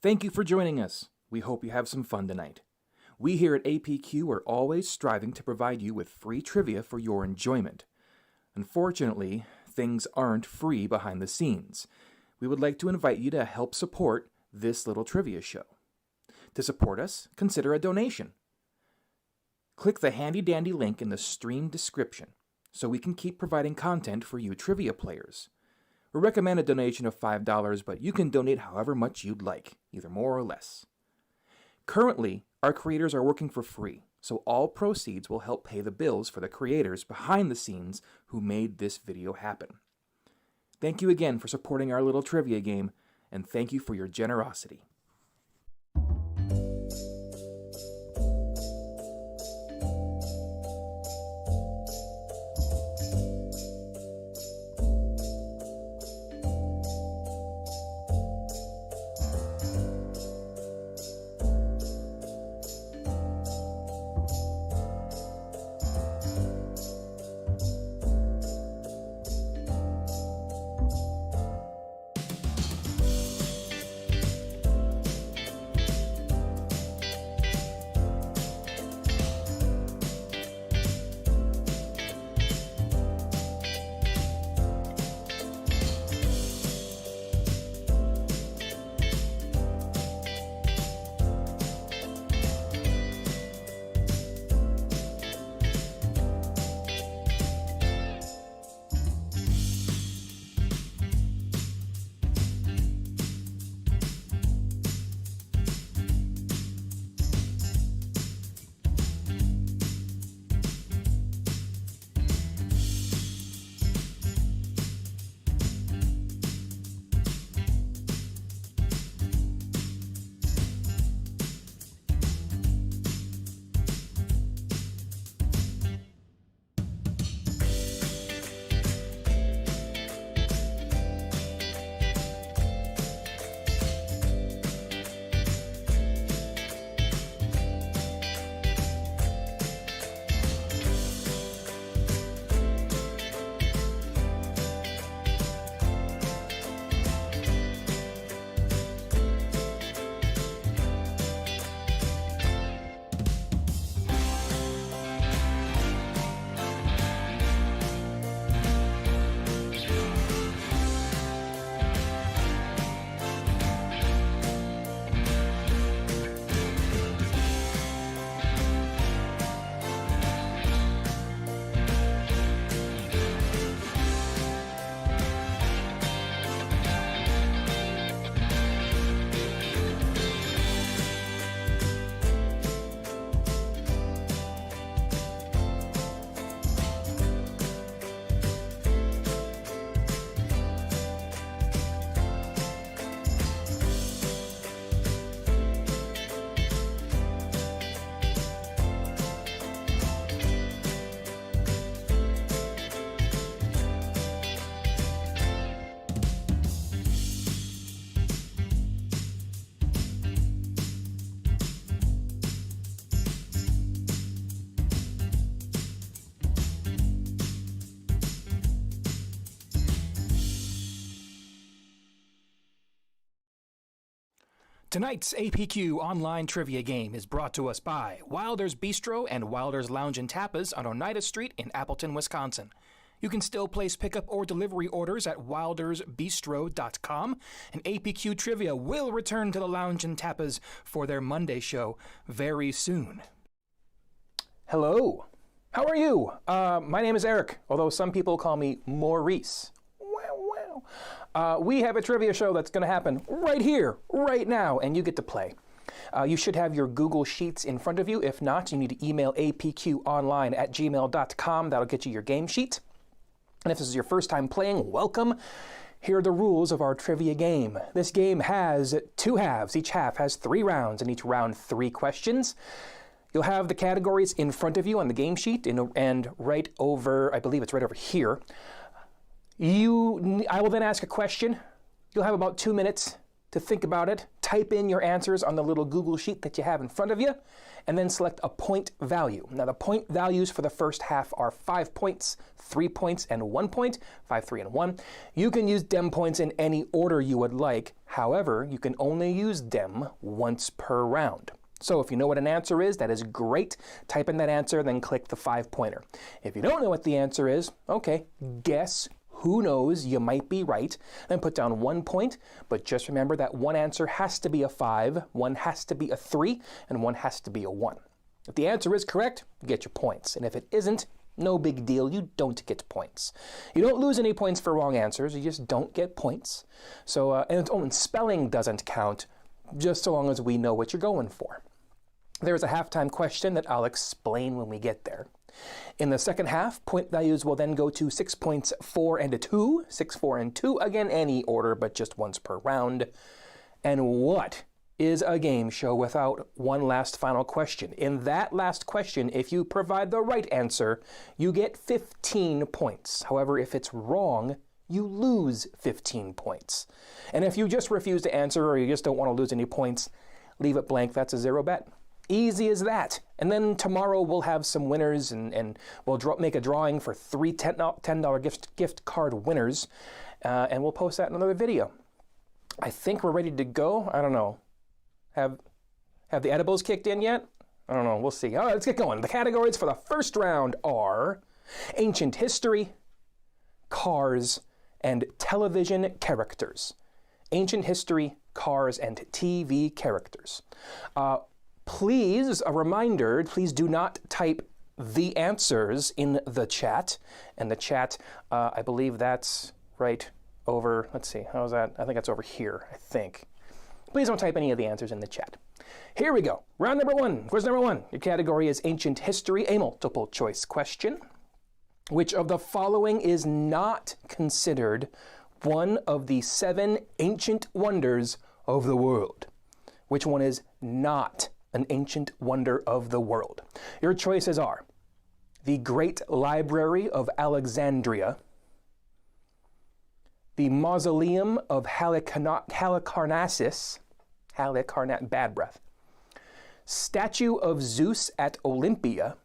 Thank you for joining us. We hope you have some fun tonight. We here at APQ are always striving to provide you with free trivia for your enjoyment. Unfortunately, things aren't free behind the scenes. We would like to invite you to help support this little trivia show. To support us, consider a donation. Click the handy-dandy link in the stream description so we can keep providing content for you trivia players. We recommend a donation of $5, but you can donate however much you'd like, either more or less. Currently, our creators are working for free, so all proceeds will help pay the bills for the creators behind the scenes who made this video happen. Thank you again for supporting our little trivia game, and thank you for your generosity. Tonight's APQ online trivia game is brought to us by Wilder's Bistro and Wilder's Lounge and Tapas on Oneida Street in Appleton, Wisconsin. You can still place pickup or delivery orders at wildersbistro.com, and APQ Trivia will return to the Lounge and Tapas for their Monday show very soon. Hello. How are you? My name is Eric, although some people call me Maurice. We have a trivia show that's going to happen right here, right now, and you get to play. You should have your Google Sheets in front of you. If not, you need to email apqonline@gmail.com. That'll get you your game sheet. And if this is your first time playing, welcome. Here are the rules of our trivia game. This game has 2 halves. Each half has 3 rounds, and each round 3 questions. You'll have the categories in front of you on the game sheet and right over, I believe it's right over here. I will then ask a question. You'll have about 2 minutes to think about it, type in your answers on the little Google sheet that you have in front of you, and then select a point value. Now the point values for the first half are 5 points, 3 points, and 1 point, 5, 3, and 1. You can use dem points in any order you would like. However, you can only use dem once per round. So if you know what an answer is, that is great. Type in that answer, then click the 5-pointer. If you don't know what the answer is, okay, guess. Who knows, you might be right. Then put down 1 point, but just remember that one answer has to be a 5, one has to be a 3, and one has to be a 1. If the answer is correct, you get your points. And if it isn't, no big deal, you don't get points. You don't lose any points for wrong answers, you just don't get points. So, and spelling doesn't count, just so long as we know what you're going for. There's a halftime question that I'll explain when we get there. In the second half, point values will then go to 6 points, 4, and a 2. 6, 4, and 2. Again, any order, but just once per round. And what is a game show without one last final question? In that last question, if you provide the right answer, you get 15 points. However, if it's wrong, you lose 15 points. And if you just refuse to answer or you just don't want to lose any points, leave it blank. That's a 0 bet. Easy as that. And then tomorrow we'll have some winners and we'll make a drawing for 3 $10 gift card winners. And we'll post that in another video. I think we're ready to go. I don't know. Have the edibles kicked in yet? I don't know. We'll see. All right, let's get going. The categories for the first round are ancient history, cars, and television characters. Ancient history, cars, and TV characters. Please, a reminder, please do not type the answers in the chat. And the chat, I believe that's right over, let's see, how's that? I think that's over here, I think. Please don't type any of the answers in the chat. Here we go. Round number 1. Quiz number 1. Your category is ancient history, a multiple choice question. Which of the following is not considered one of the 7 ancient wonders of the world? Which one is not an ancient wonder of the world? Your choices are the Great Library of Alexandria, the Mausoleum of Halicarnassus, bad breath, Statue of Zeus at Olympia,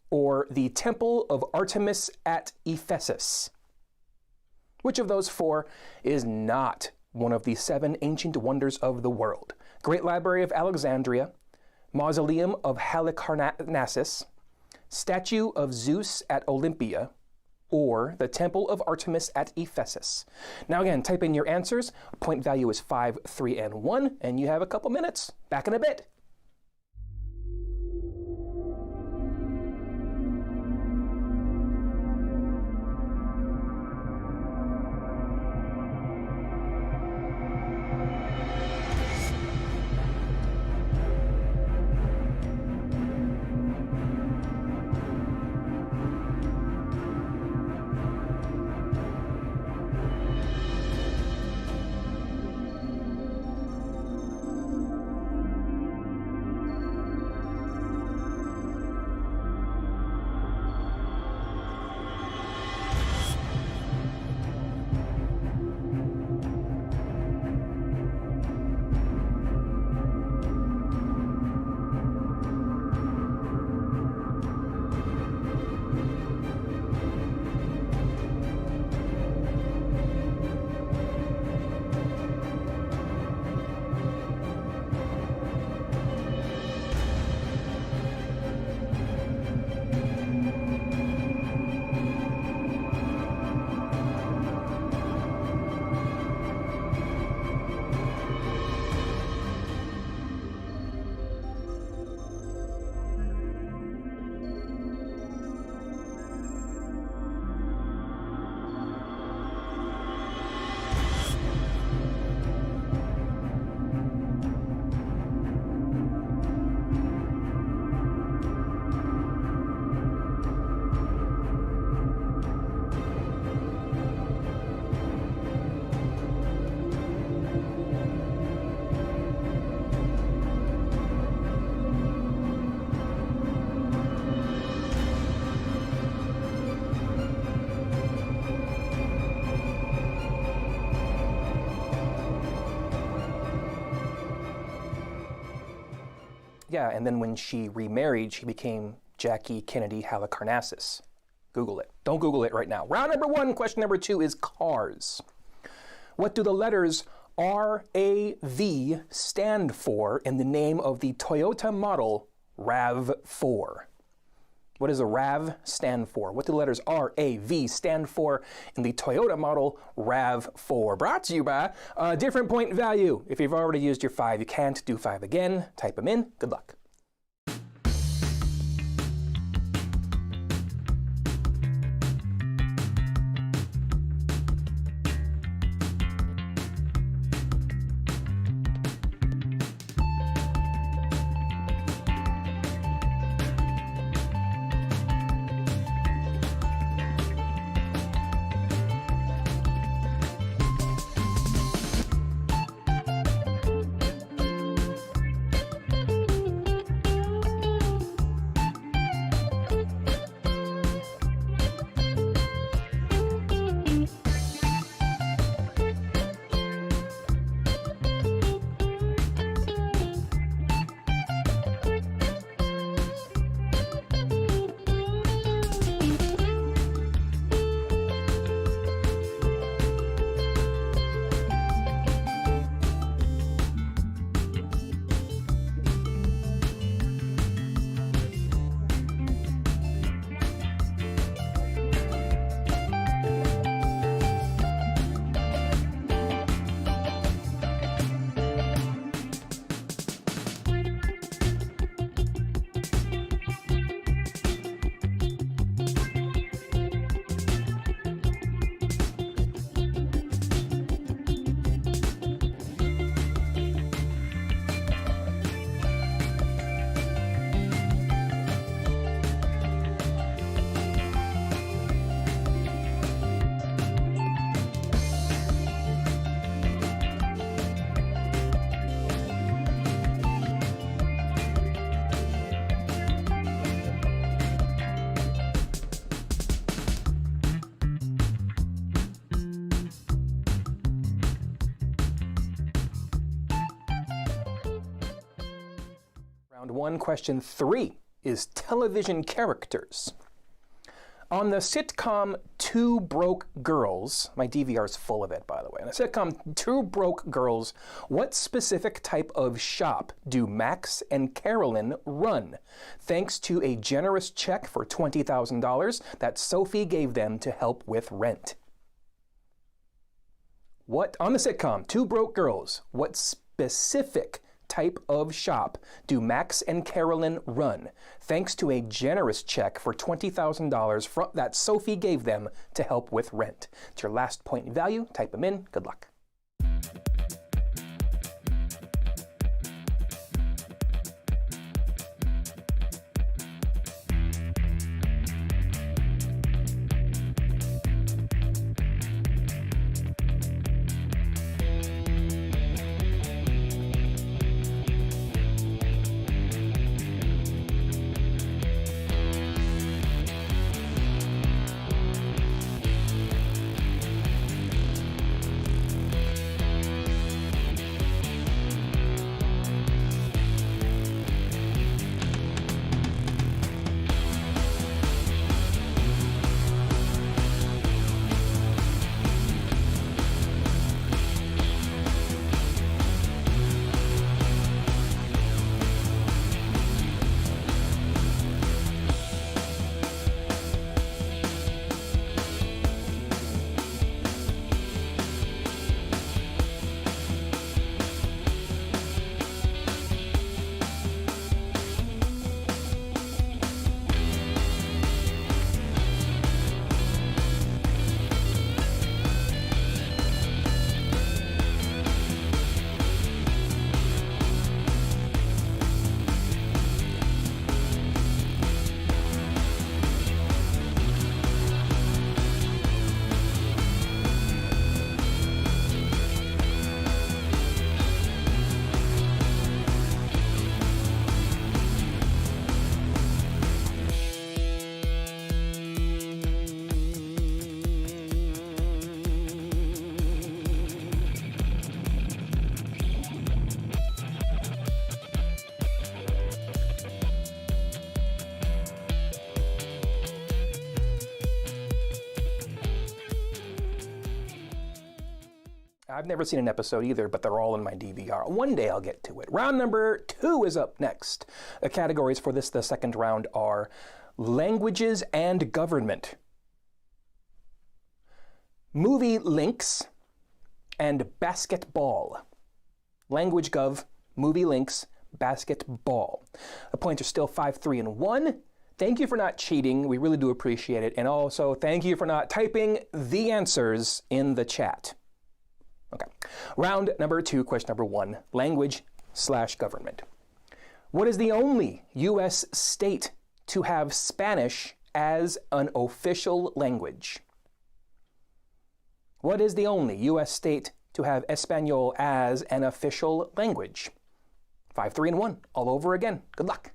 or the Temple of Artemis at Ephesus. Which of those 4 is not one of the 7 ancient wonders of the world? Great Library of Alexandria, Mausoleum of Halicarnassus, Statue of Zeus at Olympia, or the Temple of Artemis at Ephesus. Now again, type in your answers. Point value is 5, 3, and 1, and you have a couple minutes. Back in a bit. Yeah, and then when she remarried, she became Jackie Kennedy Halicarnassus. Google it. Don't Google it right now. Round number 1, question number 2 is cars. What do the letters RAV stand for in the name of the Toyota model RAV4? What does a RAV stand for? What do the letters RAV stand for in the Toyota model RAV4? Brought to you by a different point value. If you've already used your 5, you can't do 5 again. Type them in. Good luck. Round 1, question 3 is television characters. On the sitcom Two Broke Girls, my DVR's full of it, by the way. On the sitcom Two Broke Girls, what specific type of shop do Max and Carolyn run, thanks to a generous check for $20,000 that Sophie gave them to help with rent? What, on the sitcom Two Broke Girls, what specific type of shop do Max and Carolyn run, thanks to a generous check for $20,000 that Sophie gave them to help with rent? It's your last point value. Type them in. Good luck. I've never seen an episode either, but they're all in my DVR. One day I'll get to it. Round number 2 is up next. The categories for this, the second round, are languages and government, movie links, and basketball. Language gov, movie links, basketball. The points are still 5-3-1. Thank you for not cheating. We really do appreciate it. And also, thank you for not typing the answers in the chat. Okay. Round number 2, question number 1, language/government. What is the only U.S. state to have Spanish as an official language? What is the only U.S. state to have Espanol as an official language? 5-3-1, all over again. Good luck.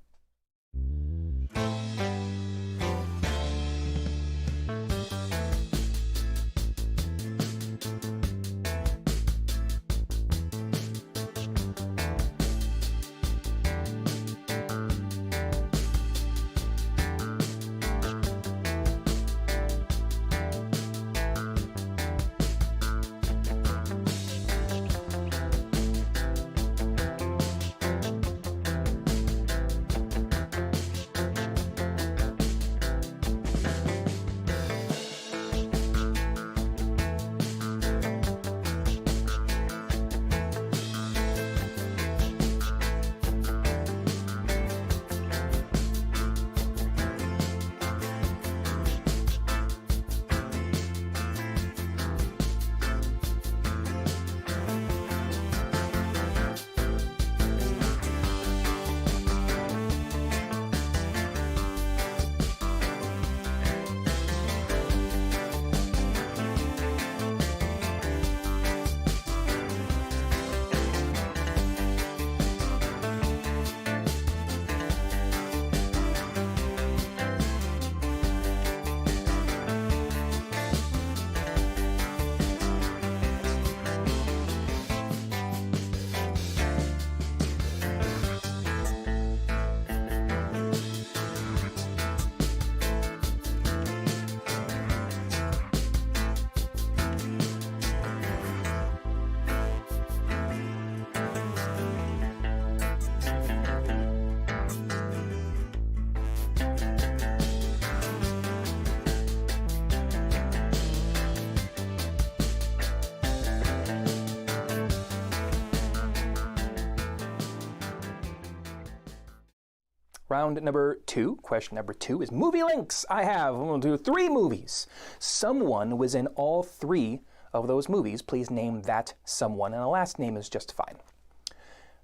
Round number 2, question number 2 is movie links. I'm going to do 3 movies. Someone was in all 3 of those movies. Please name that someone, and the last name is just fine.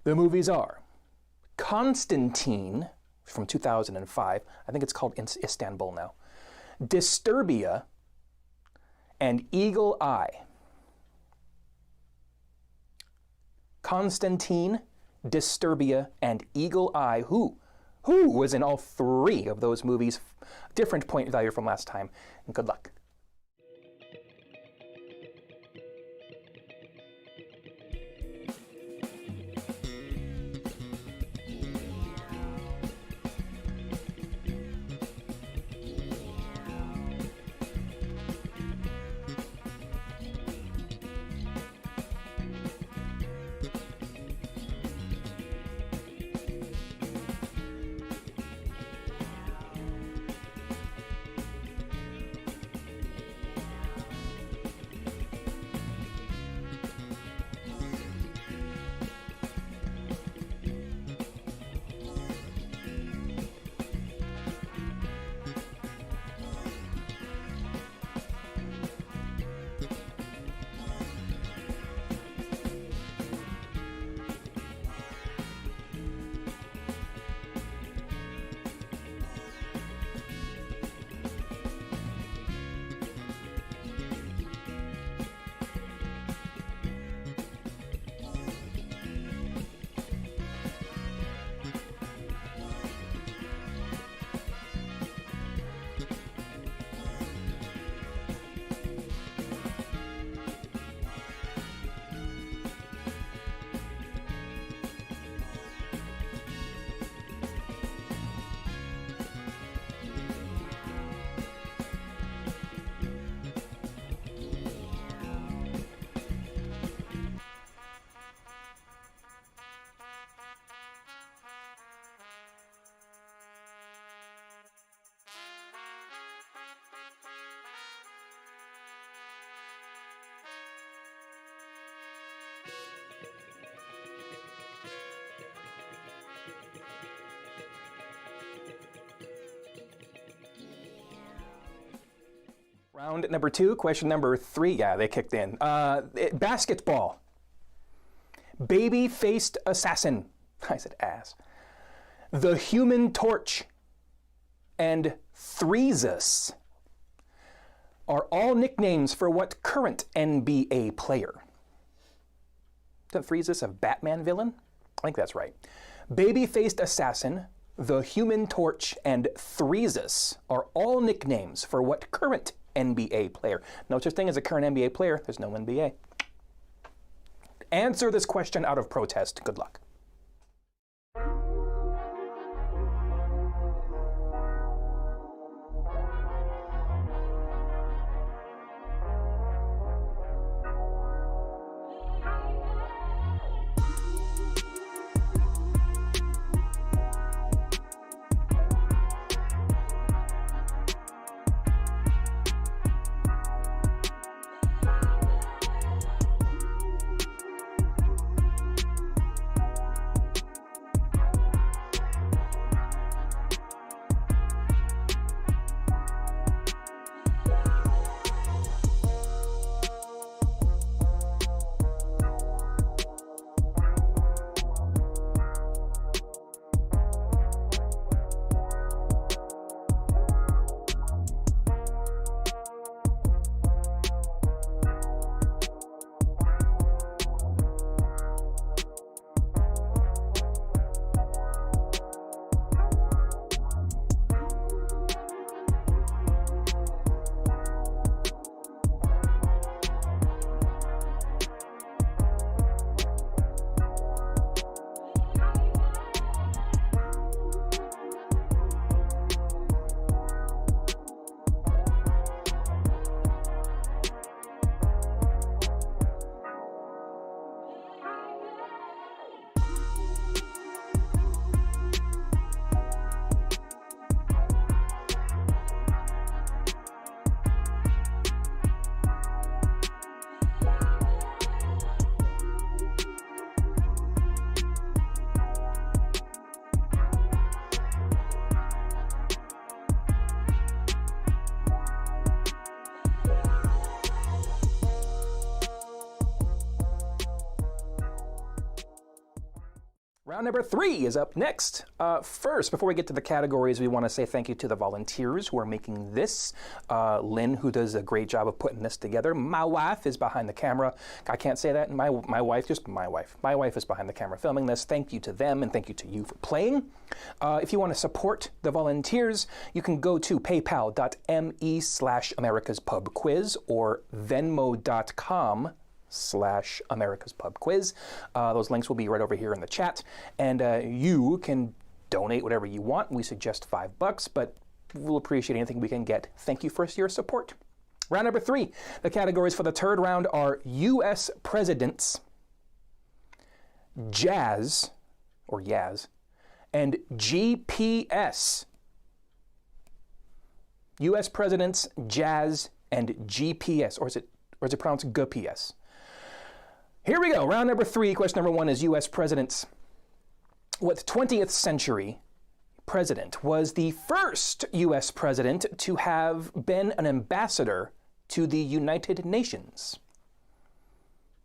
The movies are Constantine from 2005. I think it's called Istanbul now. Disturbia and Eagle Eye. Constantine, Disturbia, and Eagle Eye. Who was in all 3 of those movies? Different point value from last time. And good luck. Round number 2, question number 3. Yeah, they kicked in. Basketball. Baby-faced assassin. I said ass. The Human Torch and Threesus are all nicknames for what current NBA player? Isn't Threesus a Batman villain? I think that's right. Baby-faced assassin, the Human Torch, and Threesus are all nicknames for what current NBA player? No such thing as a current NBA player. There's no NBA. Answer this question out of protest. Good luck. Round number 3 is up next. First, before we get to the categories, we want to say thank you to the volunteers who are making this. Lynn, who does a great job of putting this together. My wife is behind the camera. I can't say that. My wife, just my wife. My wife is behind the camera filming this. Thank you to them, and thank you to you for playing. If you want to support the volunteers, you can go to paypal.me/AmericasPubQuiz or venmo.com/AmericasPubQuiz. Those links will be right over here in the chat, and you can donate whatever you want. We suggest $5, but we'll appreciate anything we can get. Thank you for your support. Round number 3. The categories for the third round are U.S. presidents, jazz, or Yaz, and GPS. U.S. presidents, jazz, and GPS, or is it pronounced GPS? Here we go. Round number 3. Question number 1 is U.S. presidents. What 20th century president was the first U.S. president to have been an ambassador to the United Nations?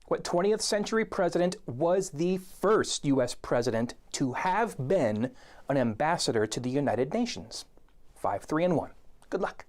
What 20th century president was the first U.S. president to have been an ambassador to the United Nations? 5, 3, and 1. Good luck.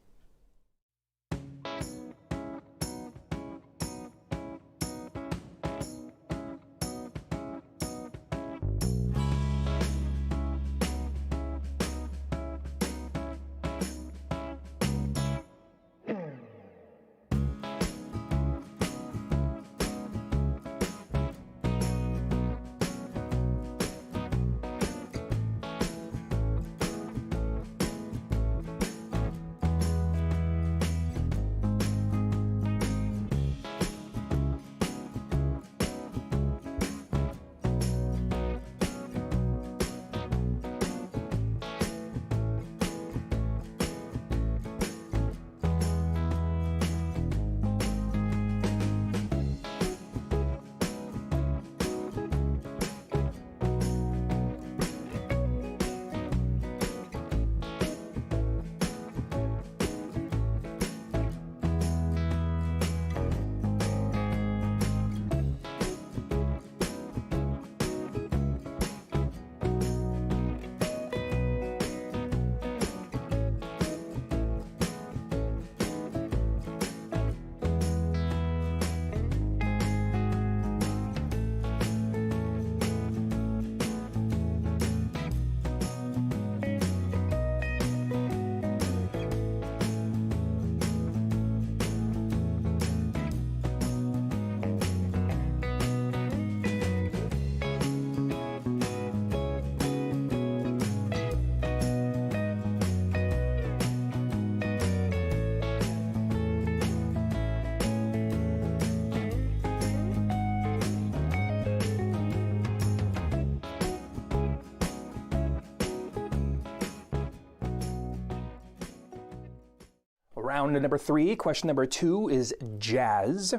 Round number 3, question number 2 is jazz.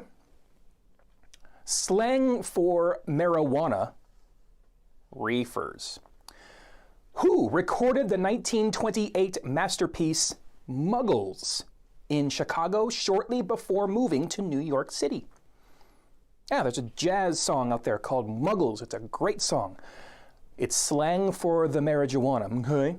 Slang for marijuana, reefers. Who recorded the 1928 masterpiece Muggles in Chicago shortly before moving to New York City? Yeah, there's a jazz song out there called Muggles. It's a great song. It's slang for the marijuana, okay?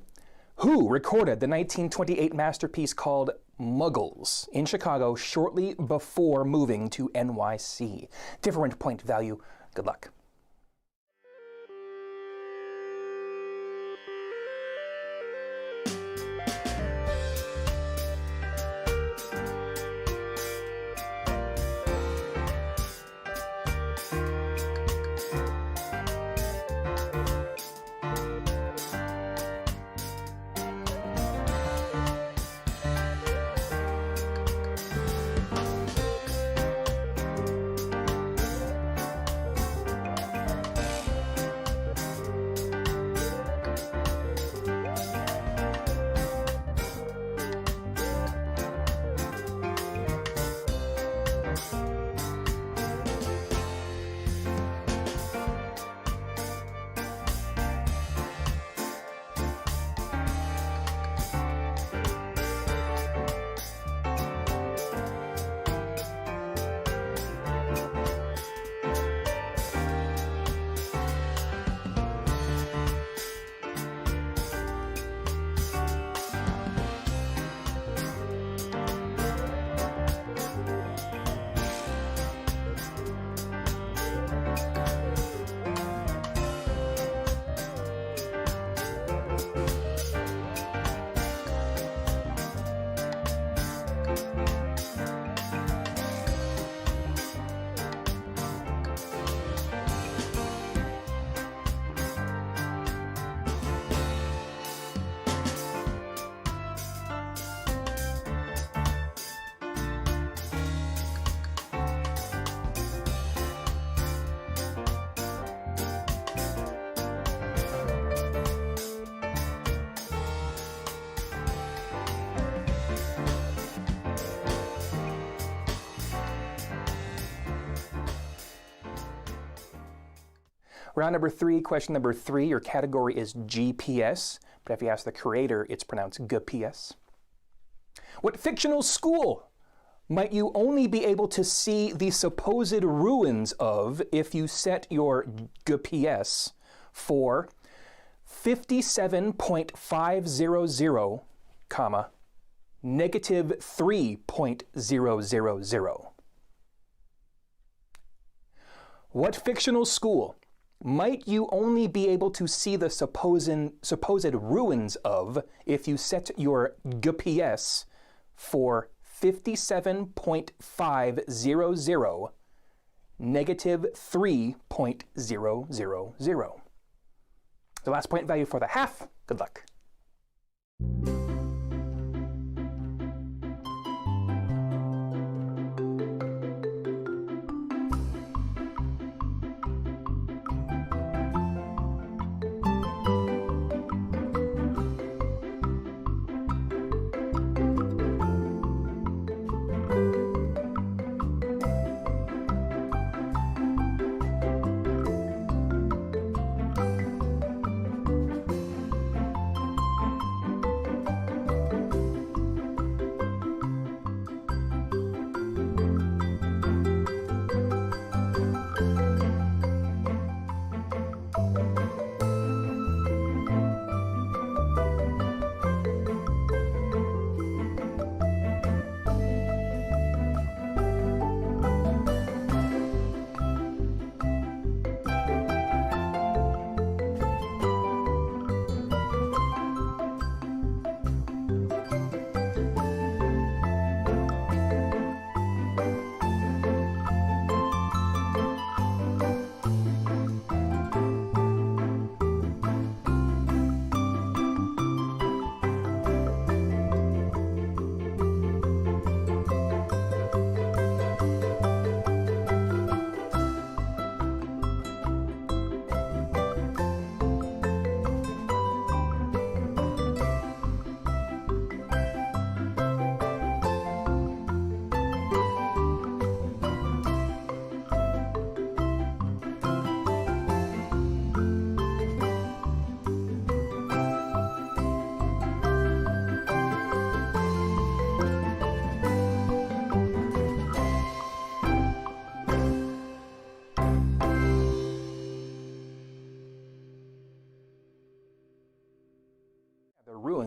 Who recorded the 1928 masterpiece called Muggles in Chicago shortly before moving to NYC? Different point value. Good luck. Round number 3, question number 3. Your category is GPS, but if you ask the creator, it's pronounced GPS. What fictional school might you only be able to see the supposed ruins of if you set your GPS for 57.500, comma, negative 3.000? What fictional school might you only be able to see the supposed ruins of if you set your GPS for 57.500, negative 3.000? The last point value for the half. Good luck.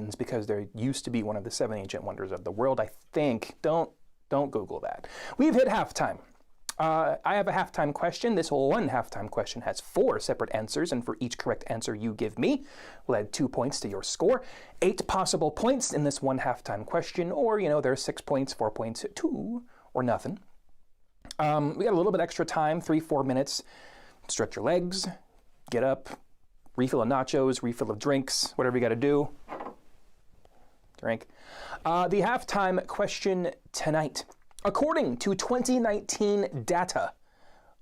ones because there used to be one of the 7 ancient wonders of the world, I think. Don't Google that. We've hit halftime. I have a halftime question. This one halftime question has 4 separate answers, and for each correct answer you give me, we'll add 2 points to your score. 8 possible points in this one halftime question, or, there's 6 points, 4 points, 2, or nothing. We got a little bit extra time, 3-4 minutes. Stretch your legs, get up, refill of nachos, refill of drinks, whatever you got to do. Drink. The halftime question tonight. According to 2019 data,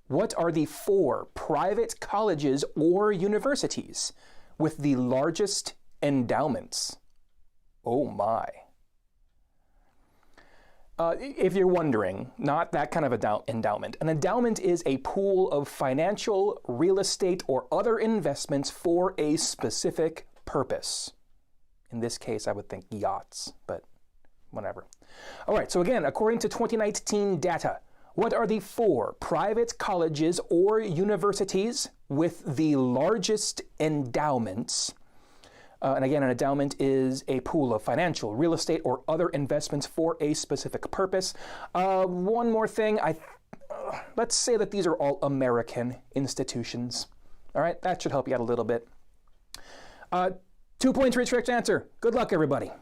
what are the 4 private colleges or universities with the largest endowments? Oh my. If you're wondering, not that kind of endowment. An endowment is a pool of financial, real estate, or other investments for a specific purpose. In this case, I would think yachts, but whatever. All right, so again, according to 2019 data, what are the 4 private colleges or universities with the largest endowments? And again, an endowment is a pool of financial, real estate, or other investments for a specific purpose. One more thing, let's say that these are all American institutions. All right, that should help you out a little bit. 2 points for each correct answer. Good luck, everybody.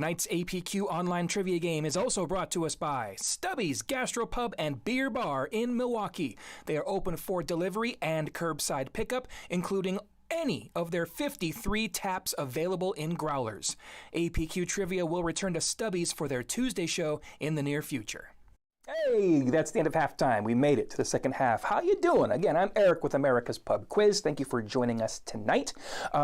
Tonight's APQ online trivia game is also brought to us by Stubby's Gastropub and Beer Bar in Milwaukee. They are open for delivery and curbside pickup, including any of their 53 taps available in growlers. APQ Trivia will return to Stubby's for their Tuesday show in the near future. Hey, that's the end of halftime. We made it to the second half. How you doing? Again, I'm Eric with America's Pub Quiz. Thank you for joining us tonight.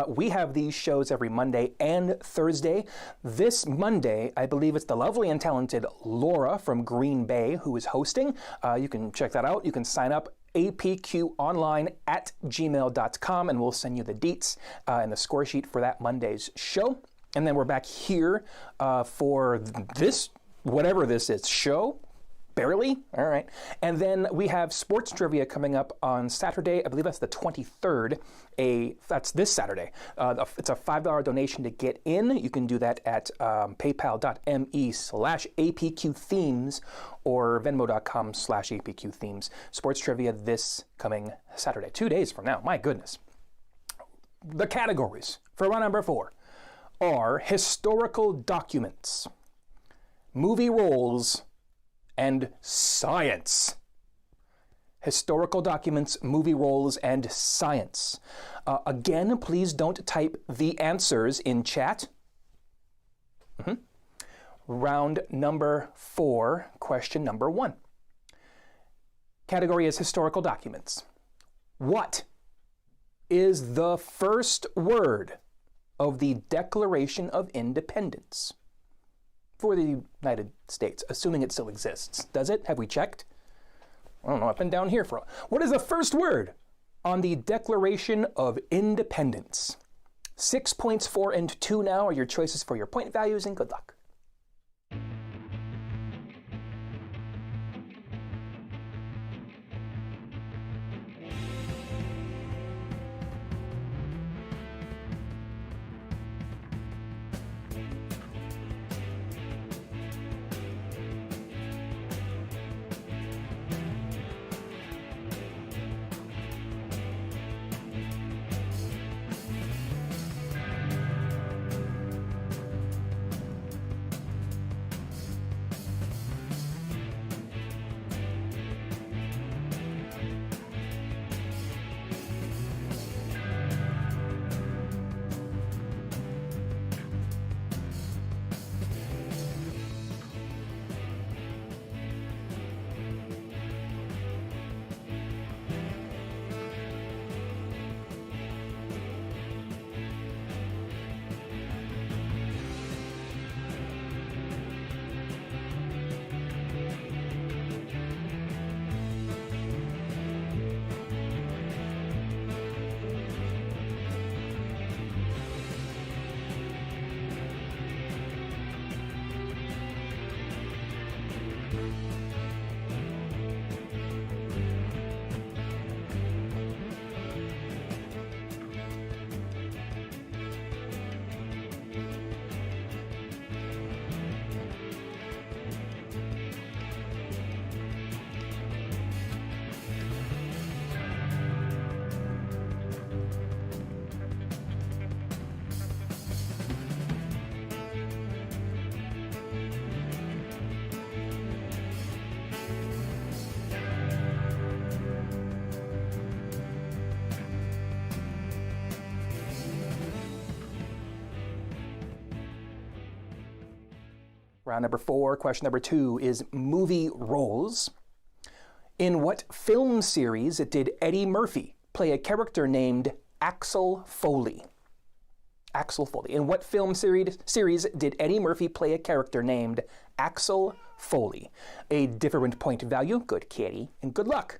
We have these shows every Monday and Thursday. This Monday, I believe it's the lovely and talented Laura from Green Bay who is hosting. You can check that out. You can sign up apqonline@gmail.com, and we'll send you the deets and the score sheet for that Monday's show. And then we're back here for this, whatever this is, show. Barely? All right. And then we have sports trivia coming up on Saturday. I believe that's the 23rd. That's this Saturday. It's a $5 donation to get in. You can do that at paypal.me/APQthemes or venmo.com/APQthemes. Sports trivia this coming Saturday, 2 days from now. My goodness. The categories for round number 4 are historical documents, movie roles, and science. Historical documents, movie roles, and science. Again, please don't type the answers in chat. Round number 4, question number 1. Category is historical documents. What is the first word of the Declaration of Independence for the United States, assuming it still exists? Does it? Have we checked? I don't know. I've been down here for. What is the first word on the Declaration of Independence? 6 points, 4 and 2 now are your choices for your point values, and good luck. Round number 4, question number 2 is movie roles. In what film series did Eddie Murphy play a character named Axel Foley? Axel Foley. In what film series did Eddie Murphy play a character named Axel Foley? A different point value, good kitty, and good luck.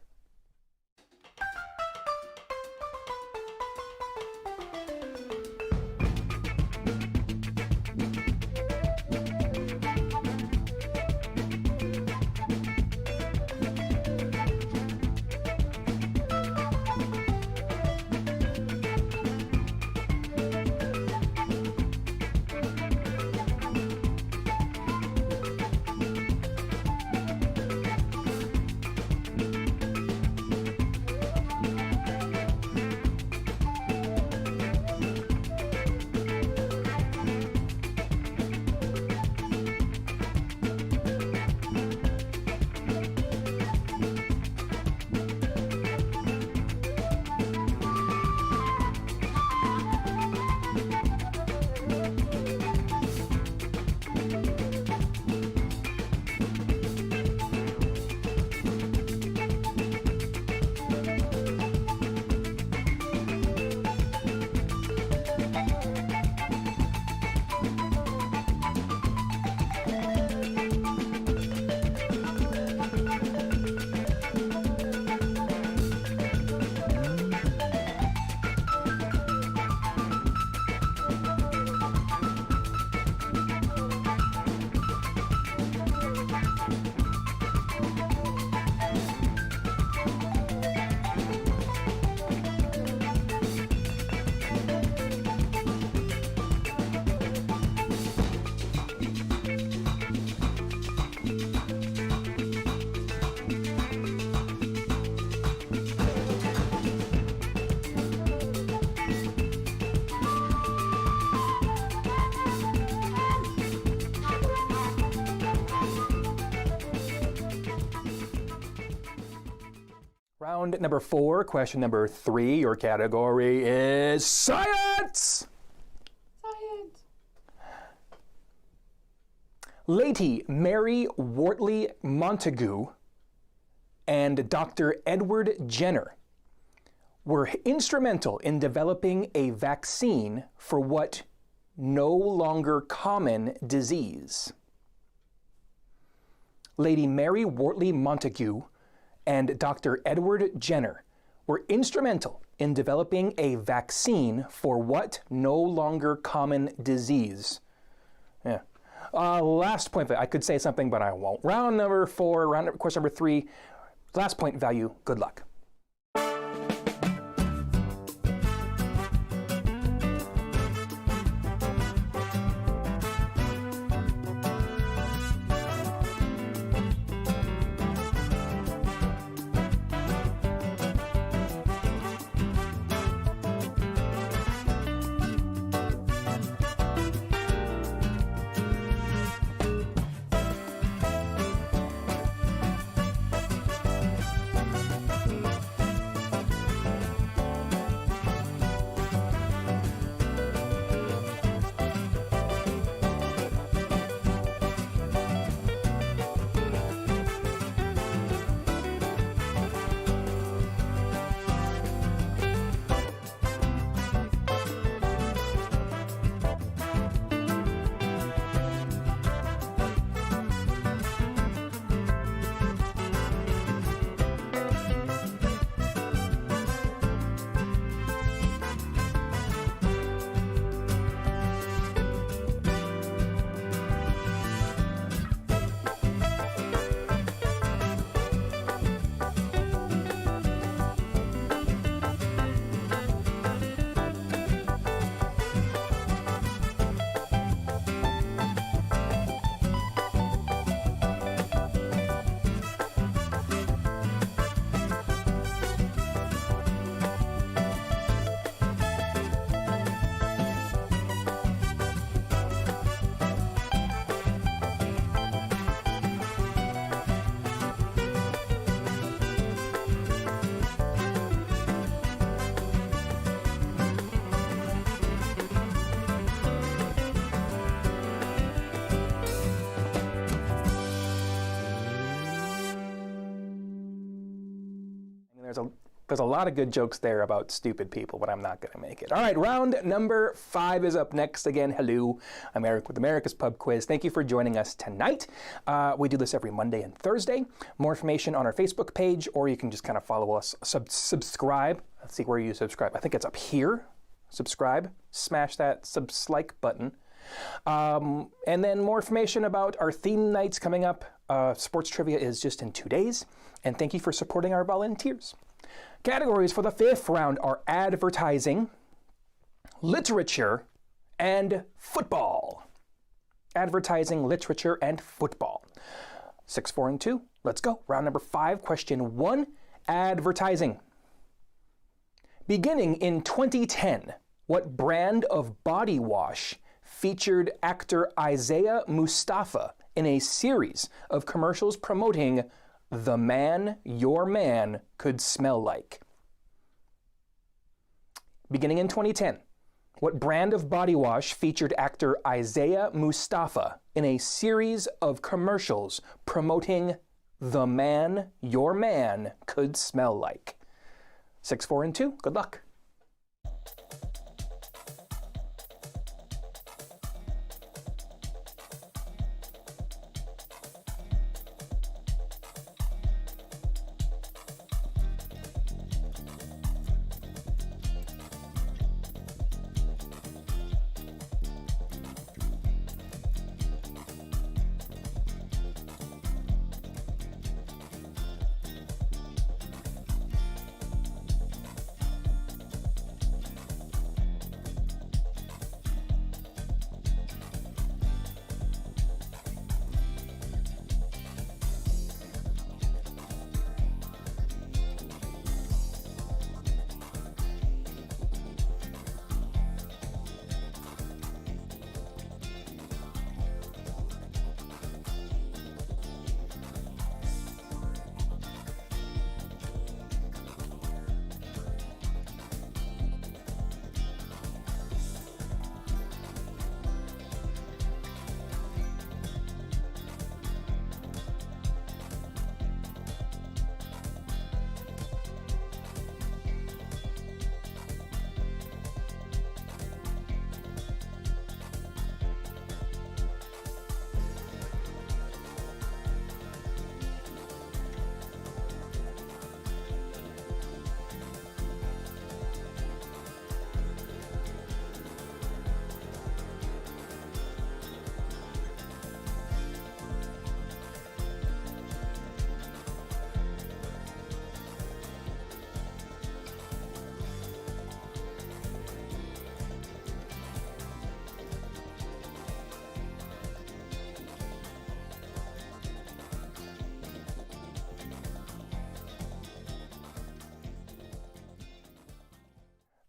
Round number 4, question number 3. Your category is science! Science! Lady Mary Wortley Montagu and Dr. Edward Jenner were instrumental in developing a vaccine for what no longer common disease? Lady Mary Wortley Montagu and Dr. Edward Jenner were instrumental in developing a vaccine for what no longer common disease? Yeah. Last point, I could say something, but I won't. Round number 4, question number 3, last point value, good luck. There's a lot of good jokes there about stupid people, but I'm not going to make it. All right, round number 5 is up next. Again, hello, I'm Eric with America's Pub Quiz. Thank you for joining us tonight. We do this every Monday and Thursday. More information on our Facebook page, or you can just kind of follow us, subscribe. Let's see where you subscribe. I think it's up here. Subscribe, smash that like button. And then more information about our theme nights coming up. Sports trivia is just in 2 days. And thank you for supporting our volunteers. Categories for the 5th round are advertising, literature, and football. Advertising, literature, and football. 6, 4, and 2. Let's go. Round number 5, question 1, advertising. Beginning in 2010, what brand of body wash featured actor Isaiah Mustafa in a series of commercials promoting the man your man could smell like? Beginning in 2010, what brand of body wash featured actor Isaiah Mustafa in a series of commercials promoting the man your man could smell like? 6, 4, and 2. Good luck.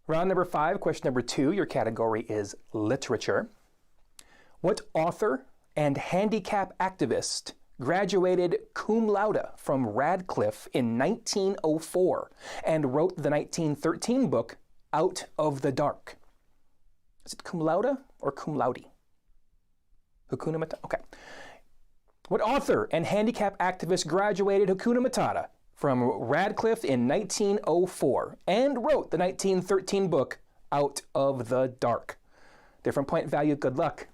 Round number 5, question number 2. Your category is literature. What author and handicap activist graduated cum laude from Radcliffe in 1904 and wrote the 1913 book Out of the Dark? Is it cum laude or cum laude? Hakuna Matata? Okay. What author and handicap activist graduated Hakuna Matata from Radcliffe in 1904 and wrote the 1913 book Out of the Dark? Different point value, good luck.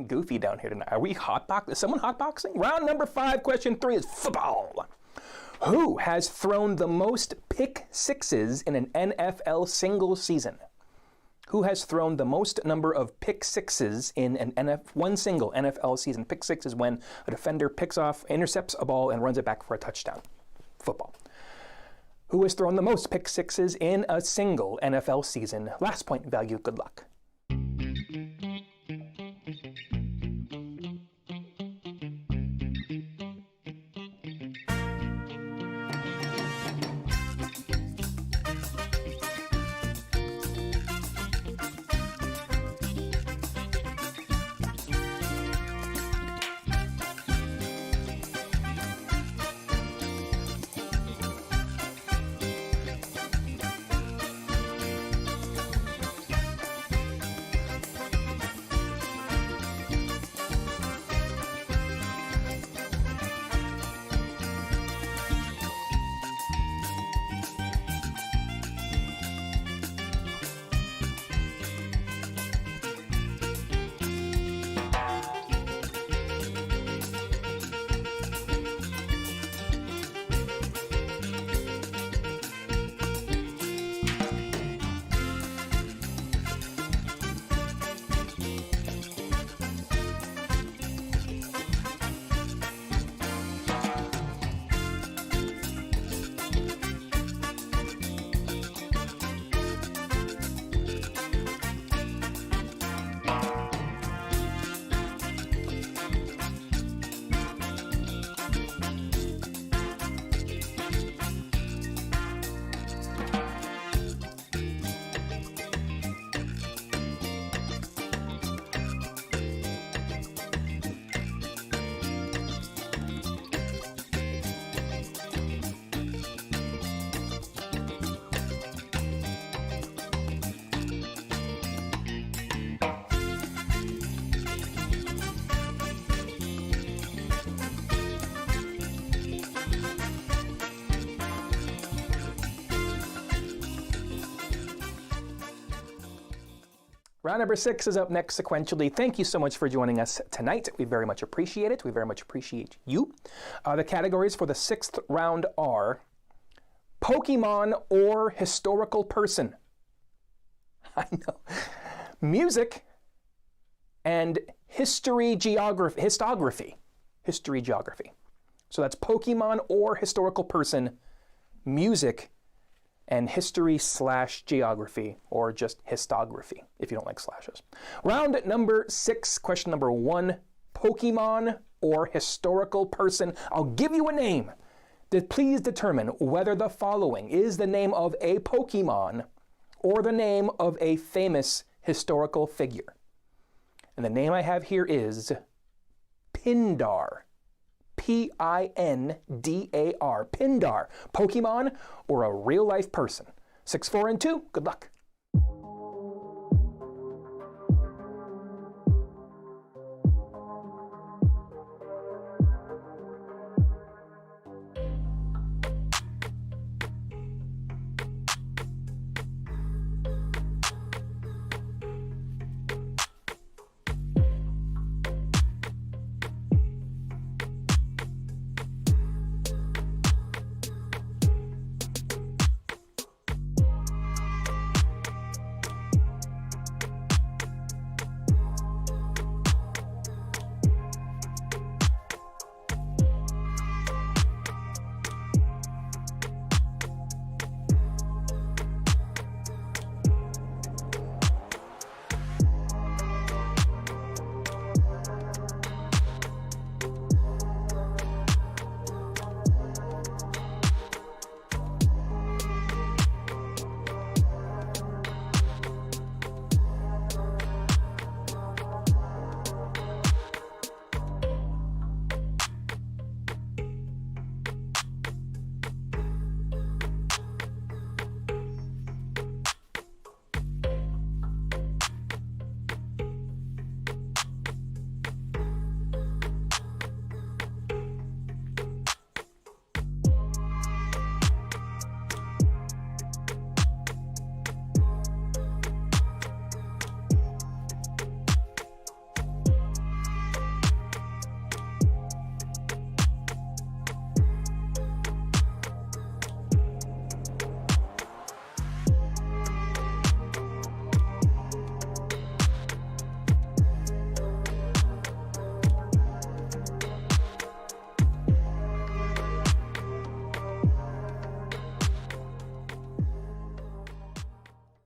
Goofy down here tonight. Are we hotboxing? Is someone hotboxing? Round number 5, question 3 is football. Who has thrown the most pick sixes in an NFL single season? Who has thrown the most number of pick sixes in one single NFL season? Pick six is when a defender intercepts a ball and runs it back for a touchdown. Football. Who has thrown the most pick sixes in a single NFL season? Last point value, good luck. Round number 6 is up next sequentially. Thank you so much for joining us tonight. We very much appreciate it. We very much appreciate you. The categories for the 6th round are Pokemon or historical person. I know. Music and histography. History geography. So that's Pokemon or historical person, music, and history/geography, or just histography, if you don't like slashes. Round number 6, question number 1, Pokemon or historical person. I'll give you a name. Please determine whether the following is the name of a Pokemon or the name of a famous historical figure. And the name I have here is Pindar. P-I-N-D-A-R. Pindar. Pokemon or a real-life person? 6, 4, and 2. Good luck.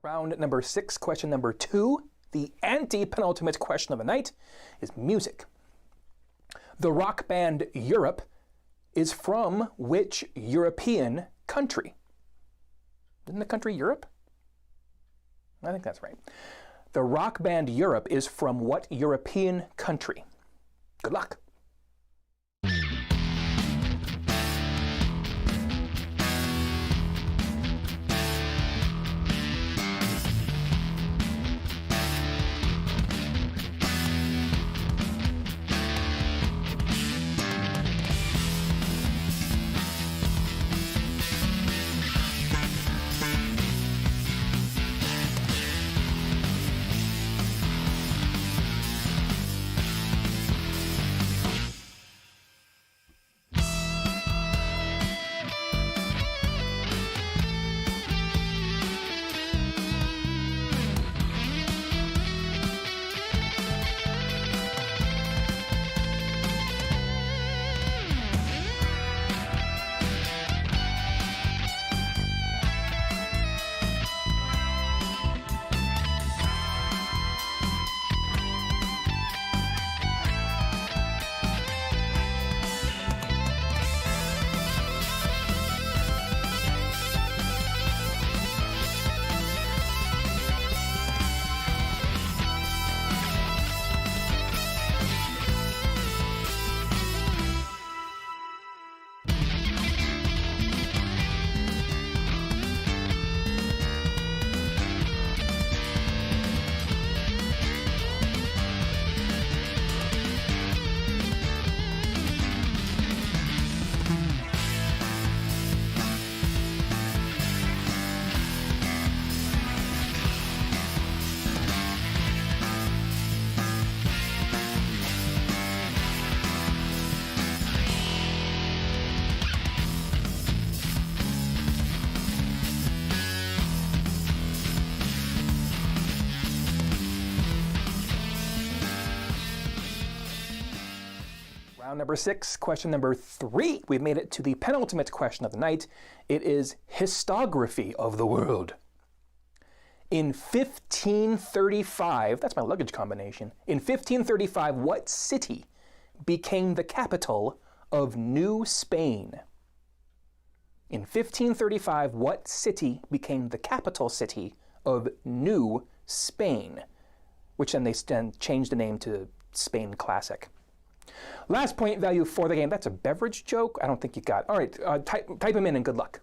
Round number 6, question number 2, the anti-penultimate question of the night, is music. The rock band Europe is from which European country? Isn't the country Europe? I think that's right. The rock band Europe is from what European country? Good luck. Round number 6, question number 3. We've made it to the penultimate question of the night. It is histography of the world. In 1535, that's my luggage combination. In 1535, what city became the capital of New Spain? In 1535, what city became the capital city of New Spain? Which then they changed the name to Spain Classic. Last point value for the game. That's a beverage joke? I don't think you got it. All right, type them in and good luck.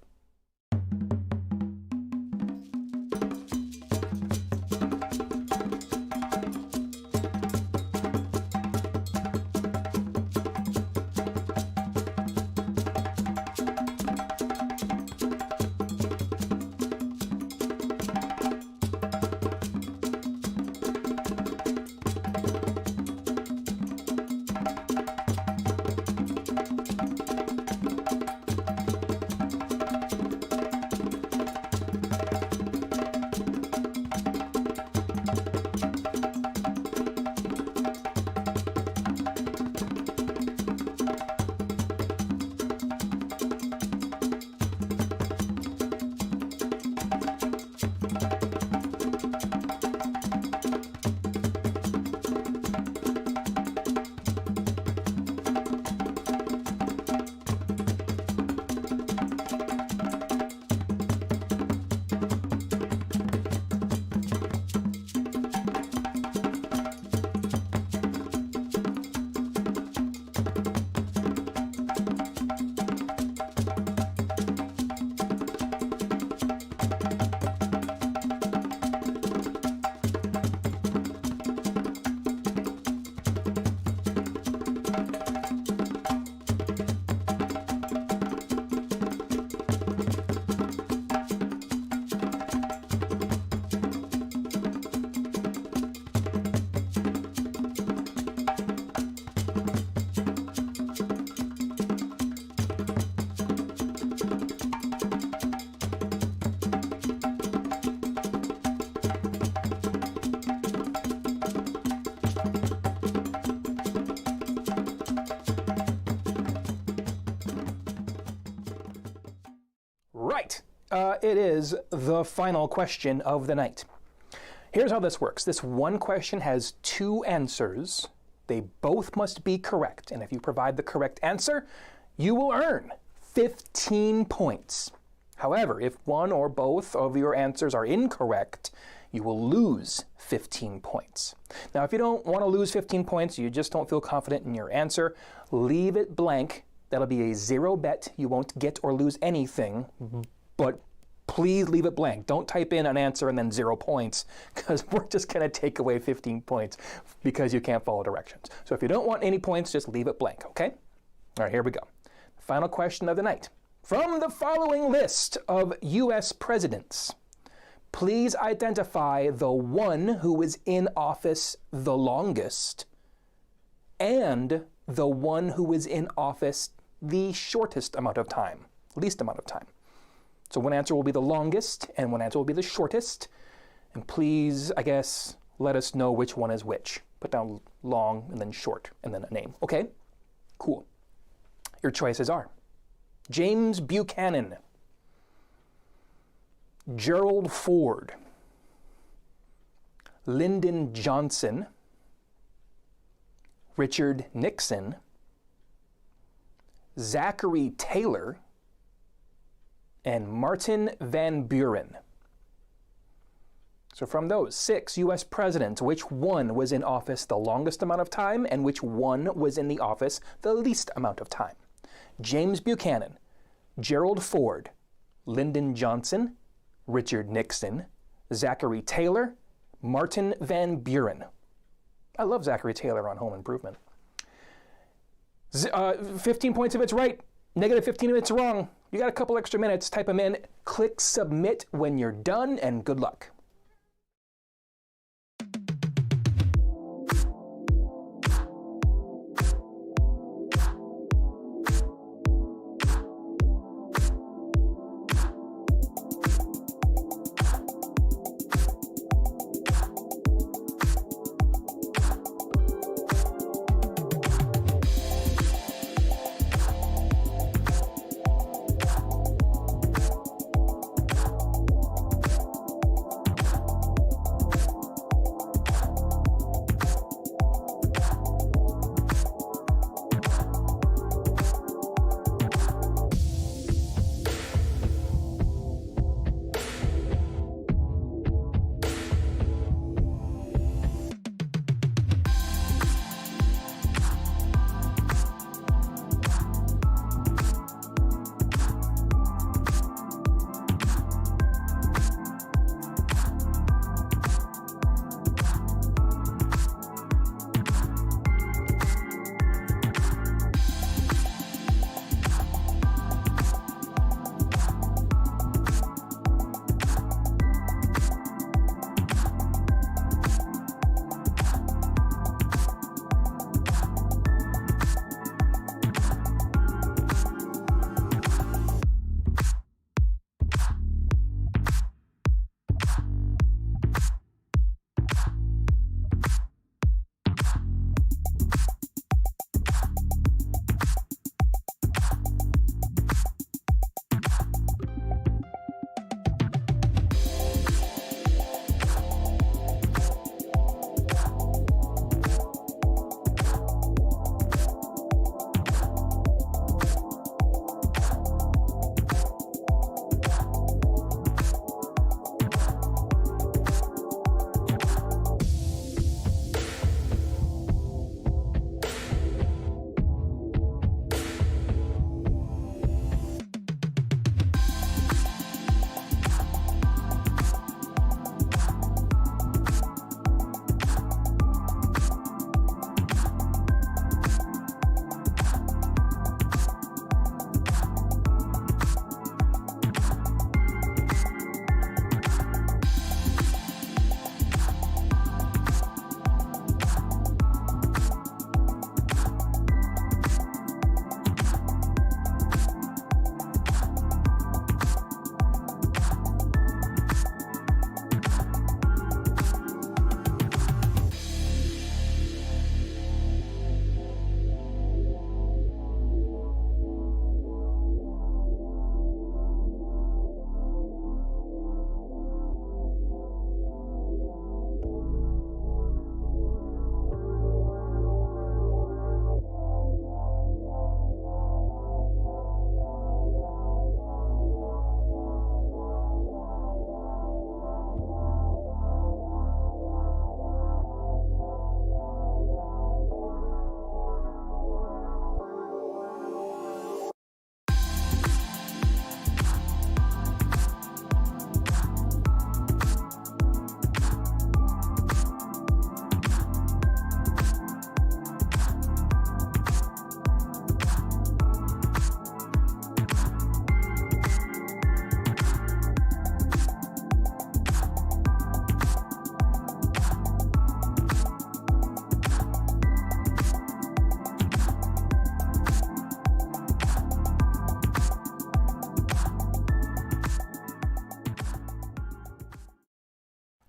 Right, it is the final question of the night. Here's how this works. This one question has 2 answers. They both must be correct, and if you provide the correct answer, you will earn 15 points. However, if one or both of your answers are incorrect, you will lose 15 points. Now, if you don't want to lose 15 points, you just don't feel confident in your answer, leave it blank. That'll be a 0 bet. You won't get or lose anything, but please leave it blank. Don't type in an answer and then 0 points, because we're just going to take away 15 points because you can't follow directions. So if you don't want any points, just leave it blank, okay? All right, here we go. Final question of the night. From the following list of U.S. presidents, please identify the one who was in office the longest and the one who was in office the shortest amount of time, least amount of time. So one answer will be the longest and one answer will be the shortest. And please, I guess, let us know which one is which. Put down long and then short and then a name. Okay? Cool. Your choices are James Buchanan, Gerald Ford, Lyndon Johnson, Richard Nixon, Zachary Taylor, and Martin Van Buren. So from those 6 U.S. presidents, which one was in office the longest amount of time and which one was in the office the least amount of time? James Buchanan, Gerald Ford, Lyndon Johnson, Richard Nixon, Zachary Taylor, Martin Van Buren. I love Zachary Taylor on Home Improvement. 15 points if it's right, negative 15 if it's wrong. You got a couple extra minutes, type them in, click submit when you're done, and good luck.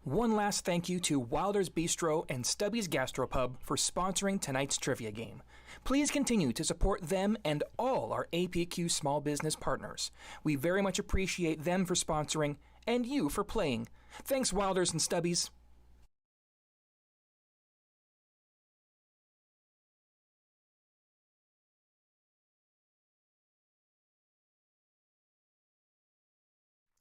One last thank you to Wilder's Bistro and Stubby's Gastropub for sponsoring tonight's trivia game. Please continue to support them and all our APQ small business partners. We very much appreciate them for sponsoring and you for playing. Thanks, Wilders and Stubbies.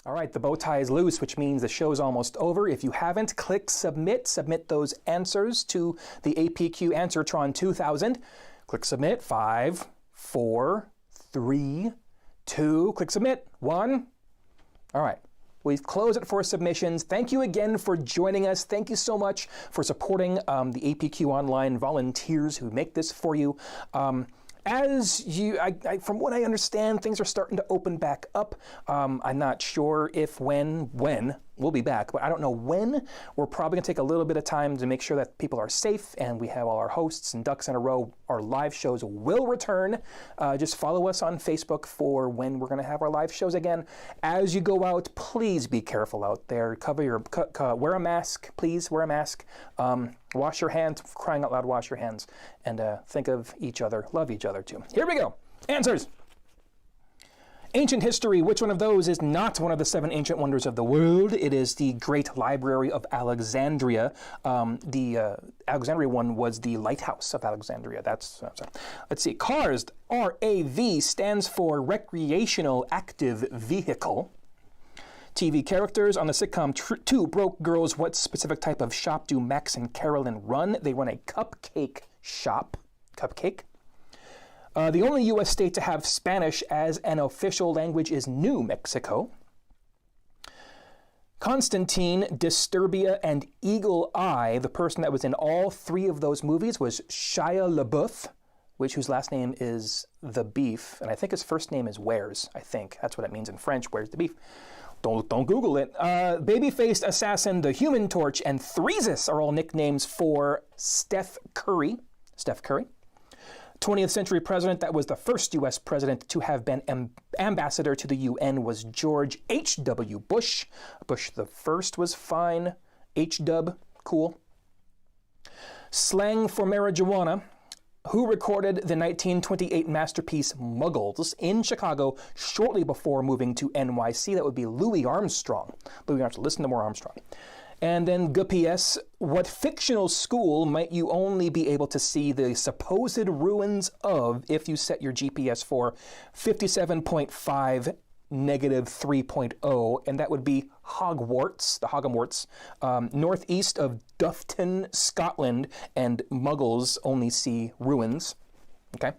All right, the bow tie is loose, which means the show's almost over. If you haven't, click submit. Submit those answers to the APQ Answertron 2000. Click submit. 5, 4, 3, 2. Click submit. 1. All right. We've closed it for submissions. Thank you again for joining us. Thank you so much for supporting the APQ Online volunteers who make this for you. From what I understand, things are starting to open back up. I'm not sure if when we'll be back, but I don't know when. We're probably gonna take a little bit of time to make sure that people are safe and we have all our hosts and ducks in a row. Our live shows will return. Just follow us on Facebook for when we're gonna have our live shows again. As you go out, please be careful out there. Wear a mask, please wear a mask. Wash your hands, crying out loud, wash your hands. And think of each other, love each other too. Here we go, answers. Ancient history, which one of those is not one of the 7 ancient wonders of the world? It is the Great Library of Alexandria. The Alexandria one was the Lighthouse of Alexandria. Let's see, CARS, RAV, stands for Recreational Active Vehicle. TV characters on the sitcom Two Broke Girls. What specific type of shop do Max and Carolyn run? They run a cupcake shop. Cupcake. The only U.S. state to have Spanish as an official language is New Mexico. Constantine, Disturbia, and Eagle Eye, the person that was in all 3 of those movies was Shia LaBeouf, whose last name is The Beef, and I think his first name is Where's. I think that's what it means in French, Where's the Beef. Don't Google it. Baby-faced assassin, the Human Torch, and Threesis are all nicknames for Steph Curry. 20th century president that was the first U.S. president to have been ambassador to the UN was George H.W. Bush. Bush the first was fine. H-dub, cool. Slang for marijuana. Who recorded the 1928 masterpiece Muggles in Chicago shortly before moving to NYC? That would be Louis Armstrong. Louis Armstrong. Listen to more Armstrong. And then GPS, what fictional school might you only be able to see the supposed ruins of if you set your GPS for 57.5 negative 3.0, and that would be Hogwarts, the Hogwarts, northeast of Dufton, Scotland, and Muggles only see ruins. Okay.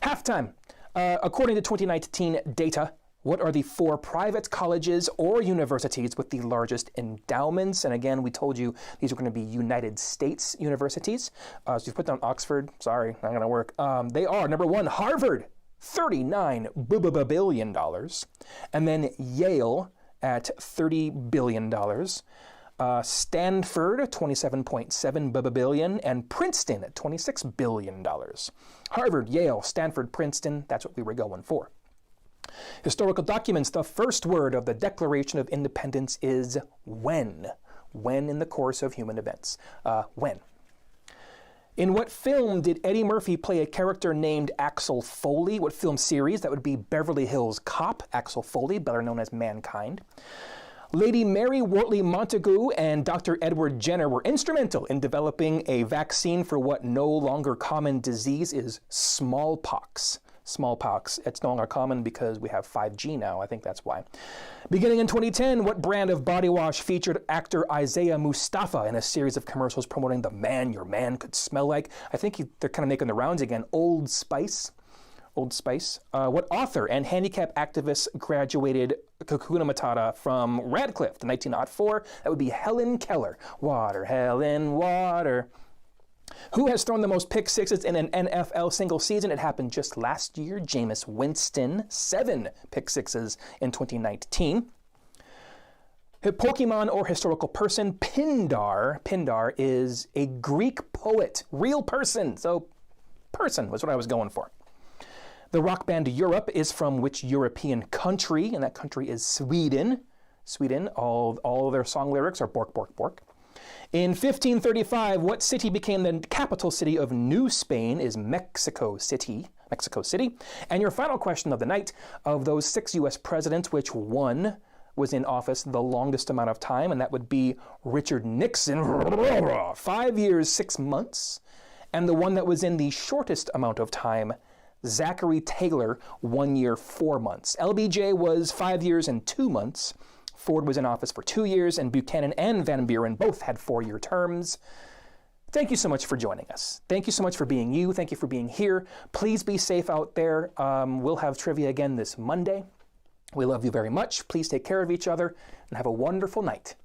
Halftime. According to 2019 data, what are the 4 private colleges or universities with the largest endowments? And again, we told you these are going to be United States universities. So you put down Oxford. Sorry, not going to work. They are, number 1, Harvard, $39 billion. And then Yale at $30 billion. Stanford, $27.7 billion. And Princeton at $26 billion. Harvard, Yale, Stanford, Princeton, that's what we were going for. Historical documents, the first word of the Declaration of Independence is when. When in the course of human events. When. In what film did Eddie Murphy play a character named Axel Foley? What film series? That would be Beverly Hills Cop. Axel Foley, better known as Mankind. Lady Mary Wortley Montagu and Dr. Edward Jenner were instrumental in developing a vaccine for what no longer common disease is smallpox. Smallpox. It's no longer common because we have 5G now. I think that's why. Beginning in 2010, what brand of body wash featured actor Isaiah Mustafa in a series of commercials promoting the man your man could smell like? I think they're kind of making the rounds again. Old Spice. Old Spice. What author and handicap activist graduated Hakuna Matata from Radcliffe in 1904? That would be Helen Keller. Water, Helen, water. Who has thrown the most pick sixes in an NFL single season? It happened just last year. Jameis Winston, 7 pick sixes in 2019. Pokemon or historical person, Pindar. Pindar is a Greek poet, real person. So person was what I was going for. The rock band Europe is from which European country? And that country is Sweden. Sweden. All of their song lyrics are bork, bork, bork. In 1535, what city became the capital city of New Spain is Mexico City. And your final question of the night, of those 6 U.S. presidents, which one was in office the longest amount of time? And that would be Richard Nixon, 5 years, 6 months. And the one that was in the shortest amount of time, Zachary Taylor, 1 year, 4 months. LBJ was 5 years and 2 months. Ford was in office for 2 years, and Buchanan and Van Buren both had 4-year terms. Thank you so much for joining us. Thank you so much for being you. Thank you for being here. Please be safe out there. We'll have trivia again this Monday. We love you very much. Please take care of each other and have a wonderful night.